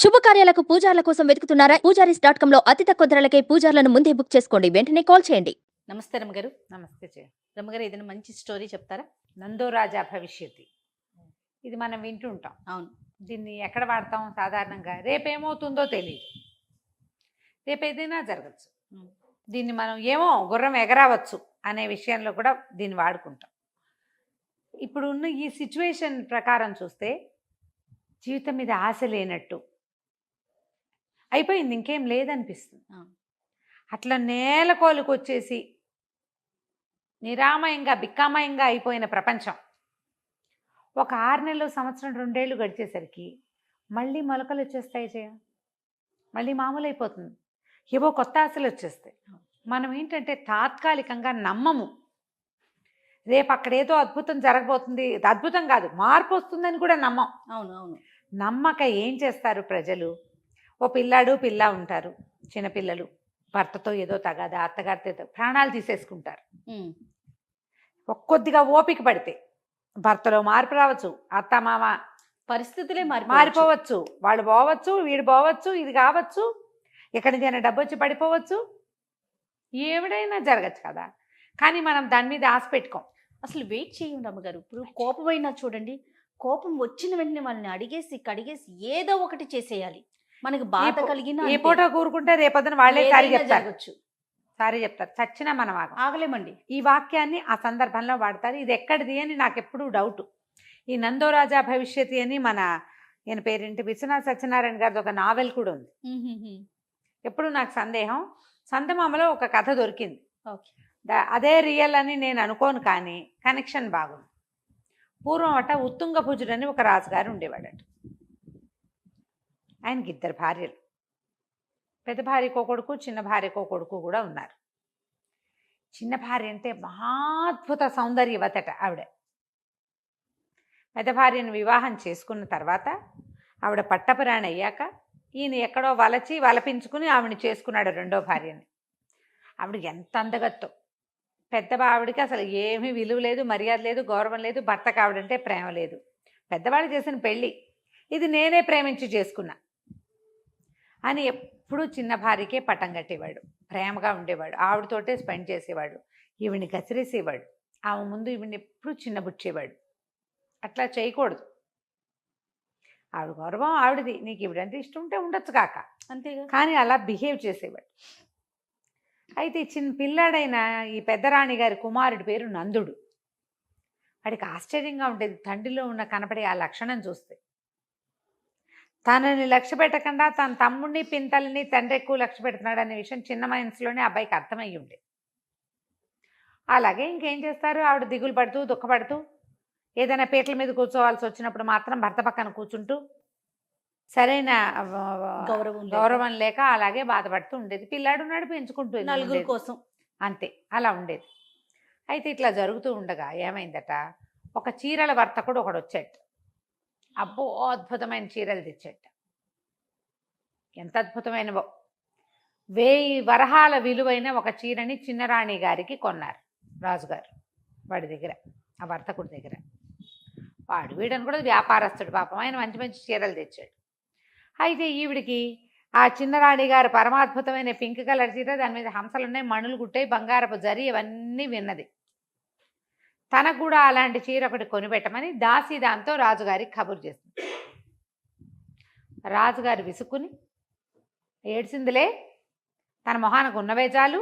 శుభకార్యాలకు పూజార్ల కోసం వెతుకుతున్నారా? పూజారీస్.com లో అతి తక్కువ ధరలకే పూజార్లను ముందే బుక్ చేసుకోండి. వెంటనే కాల్ చేయండి. నమస్తే రమ్మగారు. నమస్తే చెయ్యి. రమ్మగారు ఏదైనా మంచి స్టోరీ చెప్తారా? నందో రాజా భవిష్యత్తు. ఇది మనం వింటుంటాం. అవును. దీన్ని ఎక్కడ వాడతాం? సాధారణంగా రేపేమవుతుందో తెలియదు, రేపేదైనా జరగచ్చు. దీన్ని మనం ఏమో గుర్రం ఎగరవచ్చు అనే విషయంలో కూడా దీన్ని వాడుకుంటాం. ఇప్పుడు ఉన్న ఈ సిచ్యువేషన్ ప్రకారం చూస్తే జీవితం మీద ఆశ లేనట్టు అయిపోయింది, ఇంకేం లేదనిపిస్తుంది. అట్లా నేలకోలుకు వచ్చేసి నిరామయంగా బిక్కామయంగా అయిపోయిన ప్రపంచం ఒక 6 నెలలు, సంవత్సరం, 2 ఏళ్ళు గడిచేసరికి మళ్ళీ మొలకలు వచ్చేస్తాయి చేయ, మళ్ళీ మామూలు అయిపోతుంది. ఏవో కొత్త ఆశలు వచ్చేస్తాయి. మనం ఏంటంటే తాత్కాలికంగా నమ్మము. రేపు అక్కడేదో అద్భుతం జరగబోతుంది, అద్భుతం కాదు మార్పు వస్తుందని కూడా నమ్మం. అవును అవును. నమ్మక ఏం చేస్తారు ప్రజలు? ఓ పిల్లాడు పిల్ల ఉంటారు, చిన్నపిల్లలు, భర్తతో ఏదో తగాదా, అత్తగారితో ప్రాణాలు తీసేసుకుంటారు. కొద్దిగా ఓపిక పడితే భర్తలో మార్పు రావచ్చు, అత్త మామ పరిస్థితులే మారిపోవచ్చు, వాళ్ళు పోవచ్చు, వీడు పోవచ్చు, ఇది కావచ్చు, ఎక్కడి నుంచి డబ్బు వచ్చి పడిపోవచ్చు, ఏమిడైనా జరగచ్చు కదా. కానీ మనం దాని మీద ఆశ పెట్టుకోం. అసలు వెయిట్ చేయండి అమ్మగారు. ఇప్పుడు కోపమైనా చూడండి, కోపం వచ్చిన వెంటనే వాళ్ళని అడిగేసి కడిగేసి ఏదో ఒకటి చేసేయాలి. మనకి బాధ కలిగిన ఏ పూట కూరుకుంటే రేపొద్దున వాళ్ళే సారీ చెప్తారు, జరగచ్చు. సారీ చెప్తారు. చచ్చినా మనం ఆగలేమండి. ఈ వాక్యాన్ని ఆ సందర్భంలో వాడతారు. ఇది ఎక్కడిది అని నాకు ఎప్పుడూ డౌట్. ఈ నందోరాజా భవిష్యత్తు అని ఈయన పేరేంటి, విశ్వనాథ సత్యనారాయణ గారిది ఒక నావెల్ కూడా ఉంది. ఎప్పుడు నాకు సందేహం, సంతమామలో ఒక కథ దొరికింది. అదే రియల్ అని నేను అనుకోను, కానీ కనెక్షన్ బాగుంది. పూర్వం అట ఉత్తుంగభుజుడు అని ఒక రాజుగారు ఉండేవాడట. ఆయనకి 2 భార్యలు, పెద్ద భార్యకో కొడుకు, చిన్న భార్యకో కొడుకు కూడా ఉన్నారు. చిన్న భార్య అంటే మహాద్భుత సౌందర్యవతట ఆవిడ. పెద్ద భార్యను వివాహం చేసుకున్న తర్వాత ఆవిడ పట్టపురాణి అయ్యాక ఈయన ఎక్కడో వలపించుకుని ఆవిడని చేసుకున్నాడు రెండో భార్యని. ఆవిడ ఎంత అందగత్తో, పెద్ద ఆవిడకి అసలు ఏమీ విలువ లేదు, మర్యాద లేదు, గౌరవం లేదు. భర్తకు ఆవిడంటే ప్రేమ లేదు. పెద్దవాళ్ళు చేసిన పెళ్ళి, ఇది నేనే ప్రేమించి చేసుకున్నా అని ఎప్పుడూ చిన్న భార్యకే పట్టం కట్టేవాడు. ప్రేమగా ఉండేవాడు, ఆవిడతోటే స్పెండ్ చేసేవాడు, ఈవిడిని కసిరేసేవాడు. ఆమె ముందు ఈవిడిని ఎప్పుడు చిన్నబుచ్చేవాడు. అట్లా చేయకూడదు. ఆవిడ గౌరవం ఆవిడది, నీకు ఈవిడంటే ఇష్టం ఉంటే ఉండొచ్చు కాక, అంతేగా. కానీ అలా బిహేవ్ చేసేవాడు. అయితే చిన్న పిల్లాడైన ఈ పెద్దరాణి గారి కుమారుడి పేరు నందుడు. వాడికి ఆశ్చర్యంగా ఉండేది తండ్రిలో ఉన్న కనపడే ఆ లక్షణం చూస్తే. తనని లక్ష్య పెట్టకుండా తన తమ్ముడిని, పింతల్ని తండ్రి ఎక్కువ లక్ష్య పెడుతున్నాడు అనే విషయం చిన్న మనసులోనే అబ్బాయికి అర్థమయ్యి ఉండేది. అలాగే ఇంకేం చేస్తారు, ఆవిడ దిగులు పడుతూ దుఃఖపడుతూ ఏదైనా పీటల మీద కూర్చోవాల్సి వచ్చినప్పుడు మాత్రం భర్త పక్కన కూర్చుంటూ సరైన గౌరవం లేక అలాగే బాధపడుతూ ఉండేది. పిల్లాడు ఉన్నాడు, పెంచుకుంటూ నలుగురు కోసం అంతే, అలా ఉండేది. అయితే ఇట్లా జరుగుతూ ఉండగా ఏమైందట, ఒక చీరల వర్తకుడు ఒకడు వచ్చాడు. అబ్బో అద్భుతమైన చీరలు తెచ్చాట. ఎంత అద్భుతమైనవో! 1000 వరహాల విలువైన ఒక చీరని చిన్నరాణి గారికి కొన్నారు రాజుగారు వాడి దగ్గర, ఆ వర్తకుడి దగ్గర. వాడు వీడని కూడా వ్యాపారస్తుడు పాపం, ఆయన మంచి మంచి చీరలు తెచ్చాడు. అయితే ఈవిడికి ఆ చిన్నరాణి గారు పరమాద్భుతమైన పింక్ కలర్ చీర, దాని మీద హంసలు ఉన్నాయి, మణులు గుట్టాయి, బంగారపు జరి, ఇవన్నీ విన్నది. తనకు కూడా అలాంటి చీర ఒకటి కొనిపెట్టమని దాసి దాంతో రాజుగారికి కబురు చేస్తుంది. రాజుగారు విసుక్కుని ఏడ్చిందిలే, తన మొహానికి ఉన్నవే చాలు,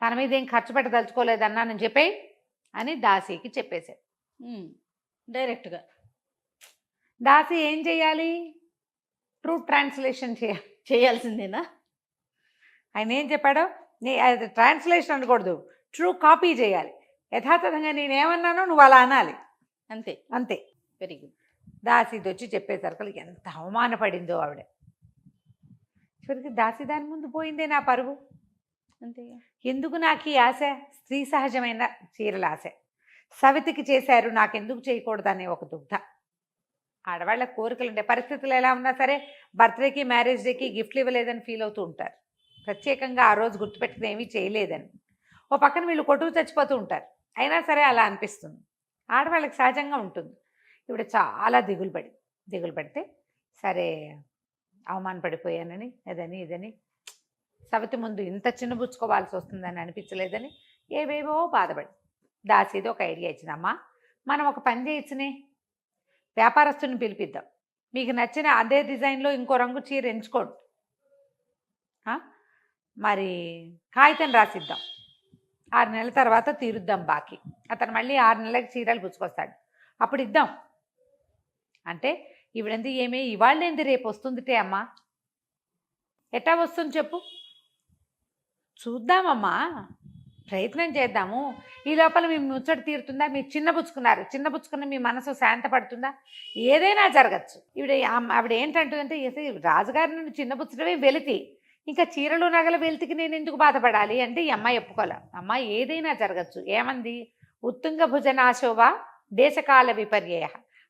తన మీద ఏం ఖర్చు పెట్టదలుచుకోలేదన్నానని చెప్పేయి అని దాసీకి చెప్పేశాడు డైరెక్ట్గా. దాసి ఏం చేయాలి? ట్రూ ట్రాన్స్లేషన్ చేయాల్సిందేనా? ఆయన ఏం చెప్పాడో ట్రాన్స్లేషన్ అనకూడదు, ట్రూ కాపీ చేయాలి. యథాతథంగా నేనేమన్నానో నువ్వు అలా అనాలి, అంతే అంతే. Very good. దాసి వచ్చి చెప్పేసరికి ఎంత అవమానపడిందో ఆవిడ. చివరికి దాసి దాని ముందు పోయిందే నా పరువు. అంతేగా. ఎందుకు నాకు ఈ ఆశ? స్త్రీ సహజమైన చీరల ఆశ. సవితికి చేశారు, నాకెందుకు చేయకూడదు అనే ఒక దుగ్ధ. ఆడవాళ్ళ కోరికలు ఉండే, పరిస్థితులు ఎలా ఉన్నా సరే బర్త్డేకి, మ్యారేజ్ డేకి గిఫ్ట్లు ఇవ్వలేదని ఫీల్ అవుతూ ఉంటారు. ప్రత్యేకంగా ఆ రోజు గుర్తుపెట్టుకుని ఏమీ చేయలేదని. ఓ పక్కన వీళ్ళు కొట్టుకు చచ్చిపోతూ ఉంటారు, అయినా సరే అలా అనిపిస్తుంది. ఆడవాళ్ళకి సహజంగా ఉంటుంది. ఇవిడ చాలా దిగులు పడితే సరే అవమానపడిపోయానని అదని ఇదని సవతి ముందు ఇంత చిన్నబుచ్చుకోవాల్సి వస్తుందని అనిపించలేదని ఏవేవో బాధపడి దాసీది ఒక ఐడియా ఇచ్చిందమ్మా, మనం ఒక పని చేయొచ్చునే, వ్యాపారస్తుని పిలిపిద్దాం, మీకు నచ్చిన అదే డిజైన్లో ఇంకో రంగు చీర ఎంచుకోండి, మరి కాగితం రాసిద్దాం, 6 నెలల తర్వాత తీరుద్దాం బాకీ, అతను మళ్ళీ 6 నెలలకు చీరలు పుచ్చుకొస్తాడు, అప్పుడు ఇద్దాం అంటే ఈవిడంది ఏమే ఇవాళ ఏంది రేపు వస్తుందిటే అమ్మా, ఎట్టా వస్తుంది చెప్పు, చూద్దామమ్మా, ప్రయత్నం చేద్దాము, ఈ లోపల మీ ముచ్చట తీరుతుందా, మీరు చిన్నపుచ్చుకున్న మీ మనసు శాంతపడుతుందా, ఏదైనా జరగచ్చు. ఆవిడ ఏంటంటుందంటే రాజుగారి నుండి చిన్నపుచ్చడమే వెలితి, ఇంకా చీరలు నగల వెలితికి నేను ఎందుకు బాధపడాలి అంటే ఈ అమ్మాయి ఒప్పుకోలే. అమ్మాయి ఏదైనా జరగచ్చు. ఏమంది, ఉత్తుంగ భుజనాశోభ దేశకాల విపర్యయ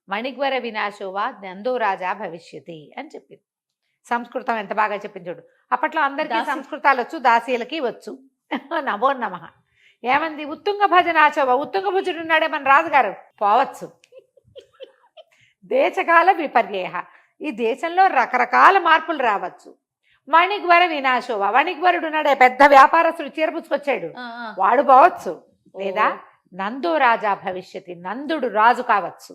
మణిగ్వర వినాశోవా నందో రాజా భవిష్యతి అని చెప్పింది. సంస్కృతం ఎంత బాగా చెప్పింది చూడు. అప్పట్లో అందరికీ సంస్కృతాలు వచ్చు, దాసీలకి వచ్చు. నమో నమః. ఏమంది, ఉత్తుంగ భజనాశోభ, ఉత్తుంగ భుజుడు ఉన్నాడే మన రాజుగారు, పోవచ్చు. దేశకాల విపర్యయ, ఈ దేశంలో రకరకాల మార్పులు రావచ్చు. మణిగ్వర వినాశోభ, వణిగ్వరుడు ఉన్నాడే పెద్ద వ్యాపారస్తుడు చీరపుచ్చుకొచ్చాడు, వాడు పోవచ్చు. లేదా నందో రాజా భవిష్యతి, నందుడు రాజు కావచ్చు.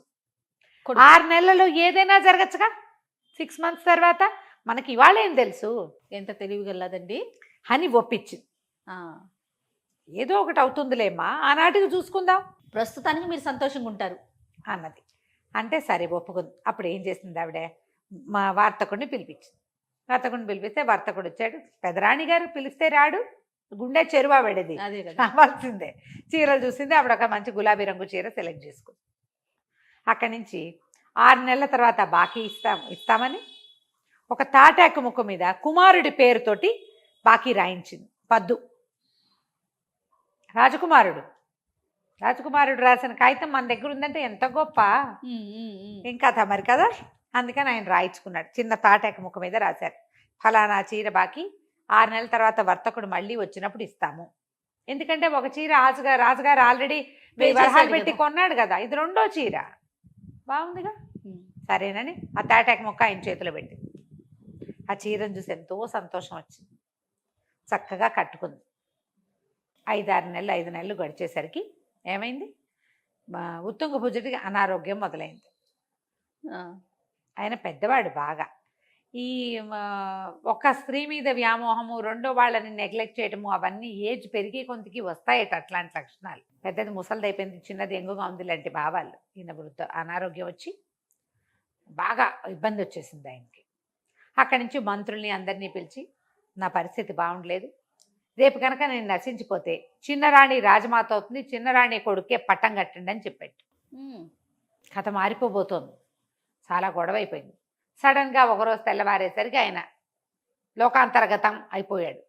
6 నెలల్లో ఏదైనా జరగచ్చుగా. 6 months తర్వాత మనకి ఇవాళ ఏం తెలుసు, ఎంత తెలివిగలదండి అని ఒప్పించింది. ఏదో ఒకటి అవుతుందిలేమ్మా, ఆనాటికి చూసుకుందాం, ప్రస్తుతానికి మీరు సంతోషంగా ఉంటారు అన్నది. అంటే సరే ఒప్పుకుంది. అప్పుడు ఏం చేసింది ఆవిడ, మా వర్తకుడిని పిలిపించింది. వర్తకుడిని పిలిపిస్తే వర్తకుడు వచ్చాడు. పెదరాణి గారు పిలిస్తే రాడు, గుండె చెరువా పెడేది, అదే కదా కావాల్సిందే. చీరలు చూసింది ఆవిడ, ఒక మంచి గులాబీ రంగు చీర సెలెక్ట్ చేసుకుంది. అక్కడి నుంచి 6 నెలల తర్వాత బాకీ ఇస్తామని ఒక తాటాకు ముక్క మీద కుమారుడి పేరుతోటి బాకీ రాయించింది. పద్దు రాజకుమారుడు రాసిన కాగితం మన దగ్గర ఉందంటే ఎంత గొప్ప, ఇంకా మరి కదా. అందుకని ఆయన రాయించుకున్నాడు. చిన్న తాటాకు ముక్క మీద రాశారు, ఫలానా చీర బాకీ 6 నెలల తర్వాత వర్తకుడు మళ్ళీ వచ్చినప్పుడు ఇస్తాము. ఎందుకంటే ఒక చీర రాజుగారు ఆల్రెడీ 1000 వరహాలు పెట్టి కొన్నాడు కదా, ఇది 2వ చీర, బాగుందిగా, సరేనని ఆ తాటాకు ముక్క ఆయన చేతిలో పెట్టింది. ఆ చీరను చూసి ఎంతో సంతోషం వచ్చింది. చక్కగా కట్టుకుంది. 5 నెలలు గడిచేసరికి ఏమైంది, ఉత్తుంగ భుజుడికి అనారోగ్యం మొదలైంది. ఆయన పెద్దవాడు బాగా. ఈ ఒక స్త్రీ మీద వ్యామోహము, రెండో వాళ్ళని నెగ్లెక్ట్ చేయటము, అవన్నీ ఏజ్ పెరిగే కొంతకి వస్తాయట అట్లాంటి లక్షణాలు. పెద్దది ముసలిదైపోయింది, చిన్నది ఎంగుగా ఉంది లాంటి భావాలు. ఈయన అనారోగ్యం వచ్చి బాగా ఇబ్బంది వచ్చేసింది ఆయనకి. అక్కడి నుంచి మంత్రుల్ని అందరినీ పిలిచి, నా పరిస్థితి బాగుండలేదు, రేపు కనుక నేను నశించిపోతే చిన్నరాణి రాజమాత అవుతుంది, చిన్నరాణి కొడుకే పట్టం కట్టండి అని చెప్పాడు. కథ మారిపోబోతోంది, చాలా గొడవ అయిపోయింది. సడన్గా ఒకరోజు తెల్లవారేసరికి ఆయన లోకాంతర్గతం అయిపోయాడు,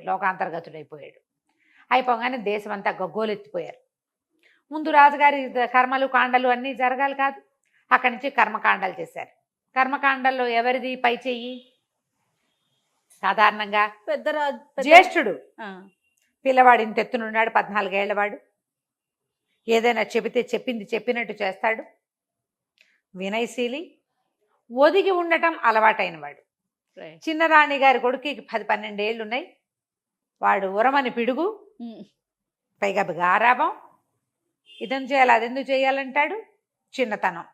లోకాంతర్గతుడు అయిపోయాడు. అయిపోగానే దేశం అంతా గగ్గోలెత్తిపోయారు. ముందు రాజుగారి కర్మలు కాండలు అన్నీ జరగాలి కాదు, అక్కడి నుంచి కర్మకాండాలు చేశారు. కర్మకాండాల్లో ఎవరిది పై చెయ్యి, సాధారణంగా జ్యేష్ఠుడు. పిల్లవాడు ఇంత ఎత్తునున్నాడు, 14 ఏళ్లవాడు, ఏదైనా చెబితే చెప్పింది చెప్పినట్టు చేస్తాడు, వినయశీలి, ఒదిగి ఉండటం అలవాటైన వాడు. చిన్నరాణి గారి కొడుకు 10-12 ఏళ్ళు ఉన్నాయి, వాడు ఉరమని పిడుగు, పైగా గారాబం, ఇదని చేయాలి అదెందుకు చేయాలంటాడు, చిన్నతనం.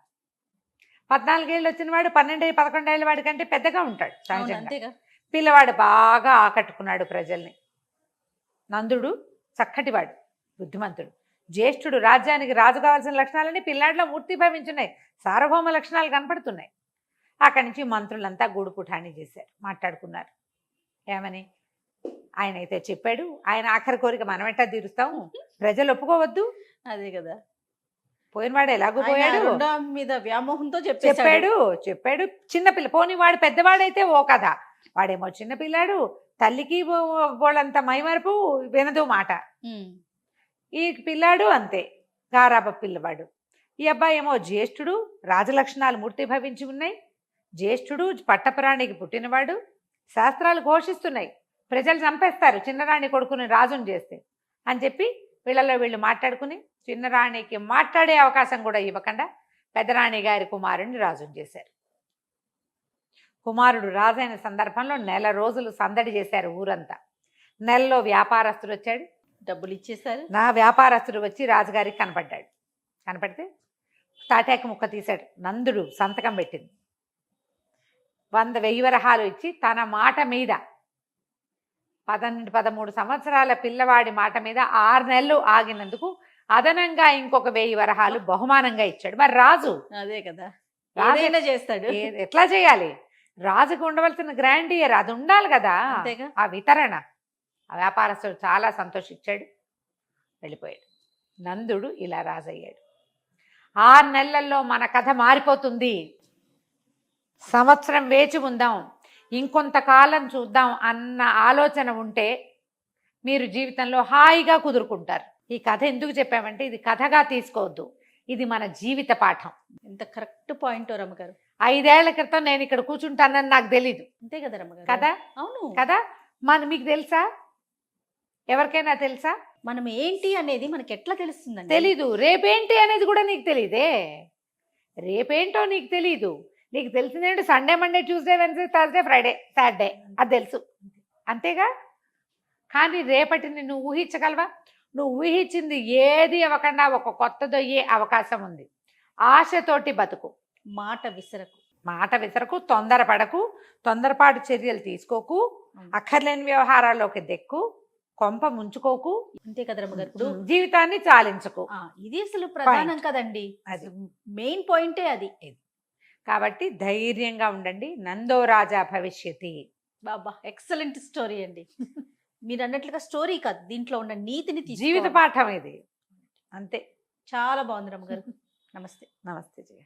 14 ఏళ్ళు వచ్చిన వాడు 12-11 ఏళ్ళ వాడి కంటే పెద్దగా ఉంటాడు సహజంగా. పిల్లవాడు బాగా ఆకట్టుకున్నాడు ప్రజల్ని. నందుడు చక్కటివాడు, బుద్ధిమంతుడు, జ్యేష్ఠుడు, రాజ్యానికి రాజు కావాల్సిన లక్షణాలన్నీ పిల్లాడిలో మూర్తిభవించున్నాయి, సార్వభౌమ లక్షణాలు కనపడుతున్నాయి. అక్కడి నుంచి మంత్రులంతా గూడు పుఠాణి చేశారు, మాట్లాడుకున్నారు. ఏమని, ఆయన అయితే చెప్పాడు, ఆయన ఆఖరి కోరిక మనం ఎట్టా తీరుస్తాం, ప్రజలు ఒప్పుకోవద్దు. అదే కదా, పోయినవాడు ఎలాగో పోయాడు, మీద వ్యామోహంతో చెప్పాడు. చిన్నపిల్ల, పోని వాడు పెద్దవాడైతే ఓ కథ, వాడేమో చిన్నపిల్లాడు, తల్లికి గోళ్ళంత మైమరుపు, వినదు మాట. ఈ పిల్లాడు అంతే, గారాబ పిల్లవాడు. ఈ అబ్బాయి ఏమో జ్యేష్ఠుడు, రాజలక్షణాలు మూర్తిభవించి ఉన్నాయి, జ్యేష్ఠుడు, పట్టపురాణికి పుట్టినవాడు, శాస్త్రాలు ఘోషిస్తున్నాయి, ప్రజలు చంపేస్తారు చిన్నరాణి కొడుకుని రాజుని చేస్తే అని చెప్పి వీళ్ళలో వీళ్ళు మాట్లాడుకుని, చిన్నరాణికి మాట్లాడే అవకాశం కూడా ఇవ్వకుండా పెద్దరాణి గారి కుమారుణ్ణి రాజుని చేశారు. కుమారుడు రాజైన సందర్భంలో 1 రోజులు సందడి చేశారు ఊరంతా. నెలలో వ్యాపారస్తుడు వచ్చాడు. డబ్బులు ఇచ్చేసారు. నా వ్యాపారస్తుడు వచ్చి రాజుగారికి కనపడితే తాటాకు ముక్క తీశాడు. నందుడు సంతకం పెట్టింది. 100,000 వరహాలు ఇచ్చి తన మాట మీద 13 సంవత్సరాల పిల్లవాడి మాట మీద 6 నెలలు ఆగినందుకు అదనంగా ఇంకొక 1000 వరహాలు బహుమానంగా ఇచ్చాడు. మరి రాజు అదే కదా, రాజు ఏదైనా చేస్తాడు. ఎట్లా చేయాలి? రాజుకు ఉండవలసిన గ్రాండియర్ అది ఉండాలి కదా, అంతేగా. ఆ వితరణ. ఆ వ్యాపారస్తుడు చాలా సంతోషించాడు, వెళ్ళిపోయాడు. నందుడు ఇలా రాజయ్యాడు. 6 నెలల్లో మన కథ మారిపోతుంది. సంవత్సరం వేచి ఉందాం, ఇంకొంతకాలం చూద్దాం అన్న ఆలోచన ఉంటే మీరు జీవితంలో హాయిగా కుదురుకుంటారు. ఈ కథ ఎందుకు చెప్పామంటే ఇది కథగా తీసుకోవద్దు, ఇది మన జీవిత పాఠం. ఎంత కరెక్ట్ పాయింట్ రమ్మగారు. 5 ఏళ్ల క్రితం నేను ఇక్కడ కూర్చుంటానని నాకు తెలీదు అంతే కదా రమ్మగారు. కదా. అవును కదా. మీకు తెలుసా? ఎవరికైనా తెలుసా? మనం ఏంటి అనేది మనకి ఎట్లా తెలుస్తుందండి? తెలీదు. రేపేంటి అనేది కూడా నీకు తెలీదే. రేపేంటో నీకు తెలీదు. నీకు తెలిసిందేంటి? Sunday, Monday, Tuesday, Wednesday, Thursday, Friday, Saturday, అది తెలుసు, అంతేగా. కానీ రేపటిని నువ్వు ఊహించగలవా? నువ్వు ఊహించింది ఏది అవ్వకుండా ఒక కొత్తదయ్యే అవకాశం ఉంది. ఆశతోటి బతుకు, మాట విసరకు, తొందరపడకు, తొందరపాటు చర్యలు తీసుకోకు, అక్కర్లేని వ్యవహారాల్లోకి దెక్కు, కొంప ముంచుకోకు, అంతే కదా రమ్మగారు. ఇప్పుడు జీవితాన్ని చాలించకు. ఇది అసలు ప్రధానం కదండి, అది మెయిన్ పాయింటే అది. కాబట్టి ధైర్యంగా ఉండండి. నందో రాజా భవిష్యతి. బాబా ఎక్సలెంట్ స్టోరీ అండి. మీరు అన్నట్లుగా స్టోరీ కాదు, దీంట్లో ఉన్న నీతిని జీవిత పాఠం ఇది, అంతే. చాలా బాగుంది రమ్మగారు. నమస్తే. నమస్తే జయ.